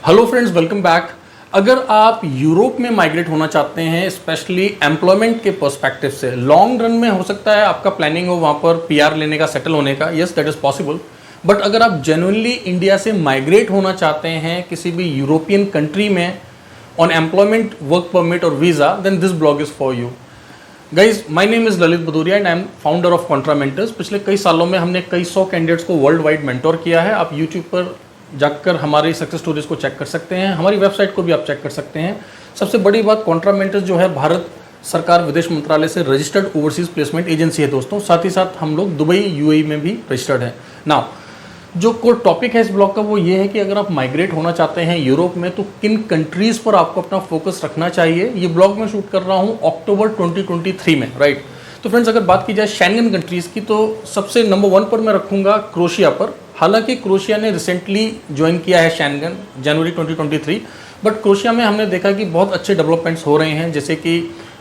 Hello friends, welcome back. अगर आप Europe में माइग्रेट होना चाहते हैं, स्पेशली एम्प्लॉयमेंट के पर्सपेक्टिव से, लॉन्ग रन में हो सकता है आपका प्लानिंग हो वहाँ पर पीआर लेने का, सेटल होने का, yes that is possible. But अगर आप जेन्युइनली इंडिया से माइग्रेट होना चाहते हैं किसी भी यूरोपियन कंट्री में ऑन एम्प्लॉयमेंट, वर्क परमिट और visa, then this blog is for you. Guys, my name is Lalit Bhadauria and I am founder of Contra Mentors. पिछले कई सालों में हमने कई 100 कैंडिडेट्स को वर्ल्ड वाइड मेंटोर किया है। आप यूट्यूब पर जाकर हमारी सक्सेस स्टोरीज को चेक कर सकते हैं, हमारी वेबसाइट को भी आप चेक कर सकते हैं। सबसे बड़ी बात, कॉन्ट्रा मेंटर्स जो है भारत सरकार विदेश मंत्रालय से रजिस्टर्ड ओवरसीज प्लेसमेंट एजेंसी है दोस्तों। साथ ही साथ हम लोग दुबई, यूएई में भी रजिस्टर्ड हैं। नाउ जो कोर टॉपिक है इस ब्लॉग का वो ये है कि अगर आप माइग्रेट होना चाहते हैं यूरोप में तो किन कंट्रीज़ पर आपको अपना फोकस रखना चाहिए। ये ब्लॉग मैं शूट कर रहा हूँ अक्टूबर 2023 में, राइट। तो फ्रेंड्स, अगर बात की जाए शेंगन कंट्रीज़ की तो सबसे नंबर 1 पर मैं रखूँगा क्रोएशिया पर। हालांकि क्रोएशिया ने रिसेंटली ज्वाइन किया है शेंगन, जनवरी 2023, बट क्रोएशिया में हमने देखा कि बहुत अच्छे डेवलपमेंट्स हो रहे हैं, जैसे कि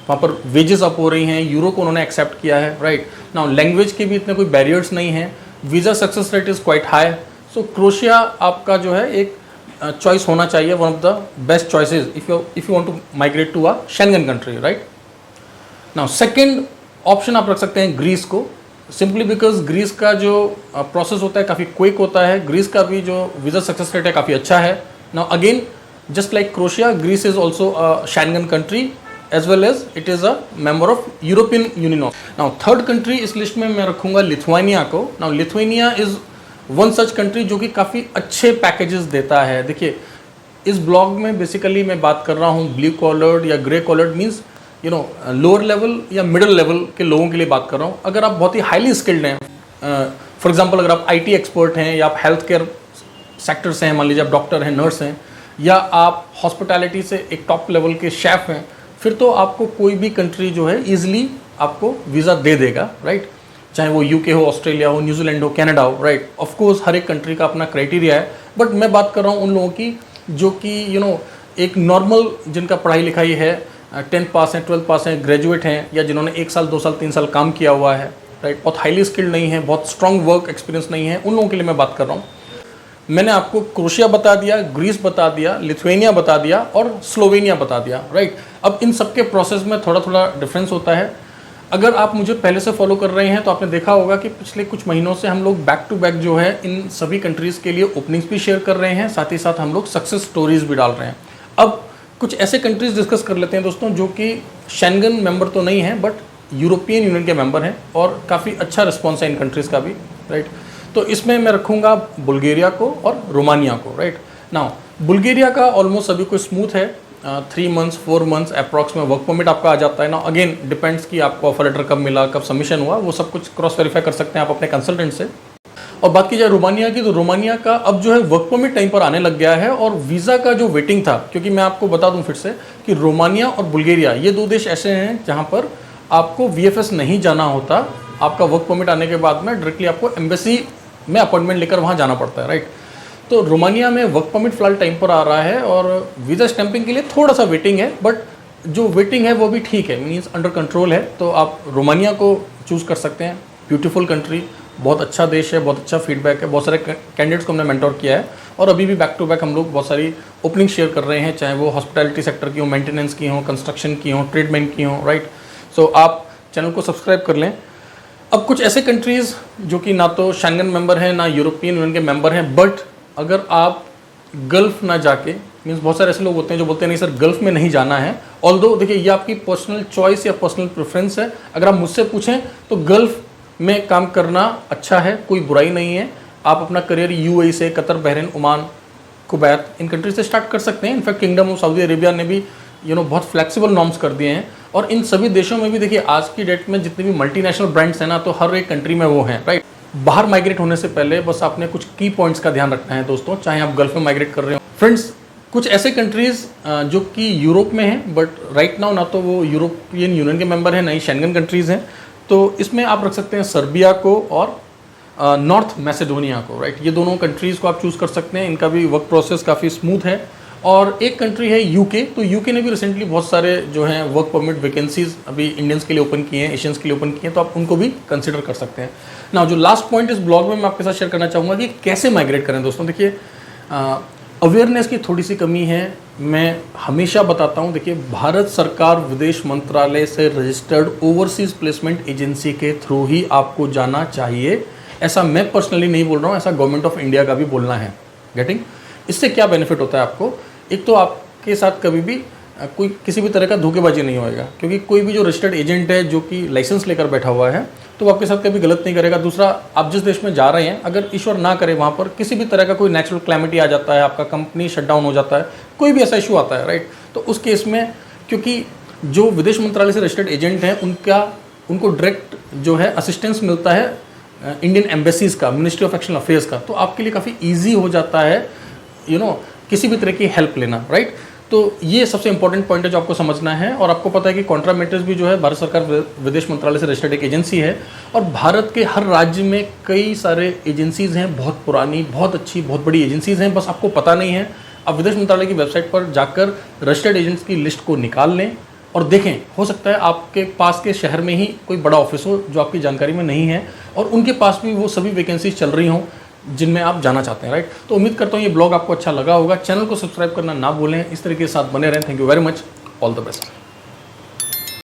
वहाँ पर वेजेस अप हो रही हैं, यूरो को उन्होंने एक्सेप्ट किया है, राइट। नाउ लैंग्वेज के भी इतने कोई बैरियर्स नहीं हैं, visa success rate is quite high. So Croatia आपका जो है एक चॉइस होना चाहिए, one of the best choices if you want to migrate to a Schengen country, right. Now second option आप रख सकते हैं ग्रीस को, सिंपली बिकॉज ग्रीस का जो प्रोसेस होता है काफ़ी क्विक होता है। ग्रीस का भी जो वीज़ा सक्सेस रेट है काफ़ी अच्छा है। Now again, just like Croatia, Greece is also a Schengen country as well as it is a member of European Union. Now third country इस लिस्ट में मैं रखूँगा लिथुआनिया को। Now Lithuania is one such country जो कि काफ़ी अच्छे packages देता है। देखिए, इस ब्लॉग में बेसिकली मैं बात कर रहा हूँ ब्लू कॉलर्ड या grey collared, means lower level या मिडिल लेवल के लोगों के लिए बात कर रहा हूँ। अगर आप बहुत ही हाईली स्किल्ड हैं, फॉर एग्जांपल अगर आप आईटी एक्सपर्ट हैं या आप हेल्थ केयर सेक्टर से हैं, मान लीजिए आप डॉक्टर हैं, नर्स हैं, या आप हॉस्पिटैलिटी से एक टॉप लेवल के शेफ़ हैं, फिर तो आपको कोई भी कंट्री जो है ईजिली आपको वीज़ा दे देगा, राइट। चाहे वो यूके हो, ऑस्ट्रेलिया हो, न्यूजीलैंड हो, कनाडा हो, राइट। ऑफ कोर्स हर एक कंट्री का अपना क्राइटेरिया है, बट मैं बात कर रहा हूँ उन लोगों की जो कि एक नॉर्मल, जिनका पढ़ाई लिखाई है, 10th पास हैं, 12th पास हैं, ग्रेजुएट हैं, या जिन्होंने 1 साल, 2 साल, 3 साल काम किया हुआ है, राइट। बहुत हाईली स्किल्ड नहीं है, बहुत स्ट्रॉन्ग वर्क एक्सपीरियंस नहीं है, उन लोगों के लिए मैं बात कर रहा हूँ। मैंने आपको क्रोएशिया बता दिया, ग्रीस बता दिया, लिथुआनिया बता दिया और स्लोवेनिया बता दिया, राइट। अब इन सब के प्रोसेस में थोड़ा थोड़ा डिफरेंस होता है। अगर आप मुझे पहले से फॉलो कर रहे हैं तो आपने देखा होगा कि पिछले कुछ महीनों से हम लोग बैक टू बैक जो है इन सभी कंट्रीज़ के लिए ओपनिंग्स भी शेयर कर रहे हैं, साथ ही साथ हम लोग सक्सेस स्टोरीज भी डाल रहे हैं। अब कुछ ऐसे कंट्रीज़ डिस्कस कर लेते हैं दोस्तों जो कि शेंगन मेंबर तो नहीं है बट यूरोपियन यूनियन के मेंबर हैं, और काफ़ी अच्छा रिस्पॉन्स है इन कंट्रीज़ का भी, राइट। तो इसमें मैं रखूँगा बुल्गारिया को और रोमानिया को, राइट। नाउ बुल्गारिया का ऑलमोस्ट अभी कोई स्मूथ है, 3 मंथ्स 4 मंथ्स अप्रॉक्स में वर्क परमिट आपका आ जाता है ना। अगेन डिपेंड्स कि आपको ऑफर लेटर कब मिला, कब सबमिशन हुआ, वो सब कुछ क्रॉस वेरीफाई कर सकते हैं आप अपने कंसल्टेंट से। और बात की जाए रोमानिया की, तो रोमानिया का अब जो है वर्क परमिट टाइम पर आने लग गया है, और वीज़ा का जो वेटिंग था, क्योंकि मैं आपको बता दूं फिर से कि रोमानिया और बुल्गारिया ये 2 देश ऐसे हैं जहां पर आपको वीएफएस नहीं जाना होता। आपका वर्क परमिट आने के बाद में डायरेक्टली आपको एम्बेसी में अपॉइंटमेंट लेकर वहाँ जाना पड़ता है, राइट। तो रोमानिया में वर्क परमिट फिलहाल टाइम पर आ रहा है और वीज़ा स्टैंपिंग के लिए थोड़ा सा वेटिंग है, बट जो वेटिंग है वो भी ठीक है, मीन्स अंडर कंट्रोल है। तो आप रोमानिया को चूज़ कर सकते हैं। ब्यूटीफुल कंट्री, बहुत अच्छा देश है, बहुत अच्छा फीडबैक है, बहुत सारे कैंडिडेट्स को हमने मेंटोर किया है, और अभी भी बैक टू बैक हम लोग बहुत सारी ओपनिंग शेयर कर रहे हैं, चाहे वो हॉस्पिटैलिटी सेक्टर की हो, मेंटेनेंस की हो, कंस्ट्रक्शन की हो, ट्रेडमैन की हो, राइट। सो आप चैनल को सब्सक्राइब कर लें। अब कुछ ऐसे कंट्रीज़ जो कि ना तो शेंगन मेंबर हैं ना यूरोपियन यूनियन के मेंबर हैं, बट अगर आप गल्फ़ ना जाके, मीन्स बहुत सारे ऐसे लोग होते हैं जो बोलते हैं नहीं सर गल्फ़ में नहीं जाना है। ऑल्दो देखिए, ये आपकी पर्सनल चॉइस या पर्सनल प्रेफरेंस है। अगर आप मुझसे पूछें तो गल्फ़ में काम करना अच्छा है, कोई बुराई नहीं है। आप अपना करियर यूएई से, Qatar, Bahrain, Oman, Kuwait, in country से स्टार्ट कर सकते हैं। In fact kingdom of Saudi Arabia ने भी बहुत फ्लेक्सिबल नॉर्म्स कर दिए हैं, और इन सभी देशों में भी देखिए आज की डेट में जितने भी मल्टीनेशनल ब्रांड्स हैं ना, तो हर एक कंट्री में वो हैं, राइट। बाहर माइग्रेट होने से पहले बस आपने कुछ की पॉइंट्स का ध्यान रखना है दोस्तों, चाहे आप गल्फ में माइग्रेट कर रहे हो। फ्रेंड्स, कुछ ऐसे कंट्रीज़ जो कि यूरोप में हैं, बट राइट नाउ ना तो वो यूरोपियन यूनियन के मेंबर हैं, ना ही शेंगन कंट्रीज़ हैं। तो इसमें आप रख सकते हैं सर्बिया को और नॉर्थ मैसेडोनिया को, राइट। ये दोनों कंट्रीज़ को आप चूज़ कर सकते हैं। इनका भी वर्क प्रोसेस काफ़ी स्मूथ है। और एक कंट्री है यूके, तो यूके ने भी रिसेंटली बहुत सारे जो हैं वर्क परमिट वैकेंसीज अभी इंडियंस के लिए ओपन किए हैं, एशियंस के लिए ओपन किए हैं, तो आप उनको भी कंसिडर कर सकते हैं। ना जो लास्ट पॉइंट इस ब्लॉग में मैं आपके साथ शेयर करना चाहूँगा कि कैसे माइग्रेट करें दोस्तों। देखिए अवेयरनेस की थोड़ी सी कमी है। मैं हमेशा बताता हूँ, देखिए भारत सरकार विदेश मंत्रालय से रजिस्टर्ड ओवरसीज़ प्लेसमेंट एजेंसी के थ्रू ही आपको जाना चाहिए। ऐसा मैं पर्सनली नहीं बोल रहा हूँ, ऐसा गवर्नमेंट ऑफ इंडिया का भी बोलना है। गेटिंग? इससे क्या बेनिफिट होता है आपको? एक तो आपके साथ कभी भी कोई किसी भी तरह का धोखेबाजी नहीं होएगा, क्योंकि कोई भी जो रजिस्टर्ड एजेंट है जो कि लाइसेंस लेकर बैठा हुआ है तो वो आपके साथ कभी गलत नहीं करेगा। दूसरा, आप जिस देश में जा रहे हैं, अगर ईश्वर ना करे वहाँ पर किसी भी तरह का कोई नेचुरल क्लैमिटी आ जाता है, आपका कंपनी शट डाउन हो जाता है, कोई भी ऐसा इशू आता है, राइट, तो उस केस में क्योंकि जो विदेश मंत्रालय से रजिस्टर्ड एजेंट हैं उनको डायरेक्ट जो है असिस्टेंस मिलता है इंडियन एम्बेसीज़ का, मिनिस्ट्री ऑफ एक्सटर्नल अफेयर्स का, तो आपके लिए काफ़ी ईजी हो जाता है किसी भी तरह की हेल्प लेना, राइट। तो ये सबसे इंपॉर्टेंट पॉइंट है जो आपको समझना है। और आपको पता है कि कॉन्ट्रा मेटर्स भी जो है भारत सरकार विदेश मंत्रालय से रजिस्टर्ड एक एजेंसी है, और भारत के हर राज्य में कई सारे एजेंसीज़ हैं, बहुत पुरानी, बहुत अच्छी, बहुत बड़ी एजेंसीज़ हैं, बस आपको पता नहीं है। आप विदेश मंत्रालय की वेबसाइट पर जाकर रजिस्टर्ड एजेंट्स की लिस्ट को निकाल लें और देखें, हो सकता है आपके पास के शहर में ही कोई बड़ा ऑफिस हो जो आपकी जानकारी में नहीं है और उनके पास भी वो सभी वैकेंसीज चल रही हों जिनमें आप जाना चाहते हैं, राइट। तो उम्मीद करता हूँ ये ब्लॉग आपको अच्छा लगा होगा। चैनल को सब्सक्राइब करना ना भूलें, इस तरीके के साथ बने रहें। Thank you very much, all the best.